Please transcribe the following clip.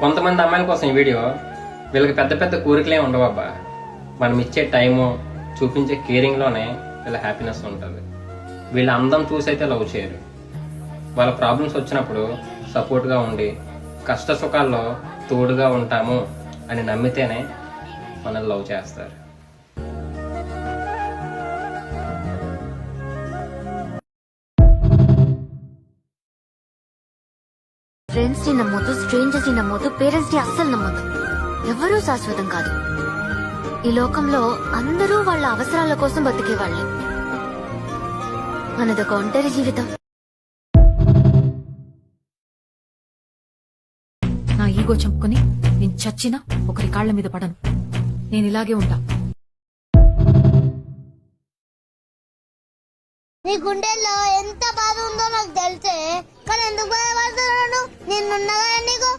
కొంతమంది అమ్మాయిల కోసం ఈ వీడియో. వీళ్ళకి పెద్ద పెద్ద కోరికలే ఉండవబ్బా. మనం ఇచ్చే టైము, చూపించే కేరింగ్లోనే వీళ్ళ హ్యాపీనెస్ ఉంటుంది. వీళ్ళ అందం చూసైతే లవ్ చేయరు. వాళ్ళ ప్రాబ్లమ్స్ వచ్చినప్పుడు సపోర్ట్గా ఉండి కష్ట సుఖాల్లో తోడుగా ఉంటాము అని నమ్మితేనే మనల్ని లవ్ చేస్తారు. ఫ్రెండ్స్ ని నమ్మొద్దు, స్ట్రేంజర్స్ ని నమ్మొద్దు, పేరెంట్స్ ని అస్సలు నమ్మొద్దు. ఎవరూ శాశ్వతం కాదు. ఈ లోకంలో అందరూ వాళ్ళ అవసరాల కోసం బతికేవాళ్లే. మనదొక ఒంటరి జీవితం. నా ఈగో చంపుకొని నేను చచ్చినా ఒకరి కాళ్ల మీద పడను. నేను ఇలాగే ఉంటా. నీ గుండెల్లో ఎంత బాధ ఉందో నాకు తెలిసే, కానీ ఎందుకు బాధపడుతున్నాను? నేనున్నా కదా నీకు.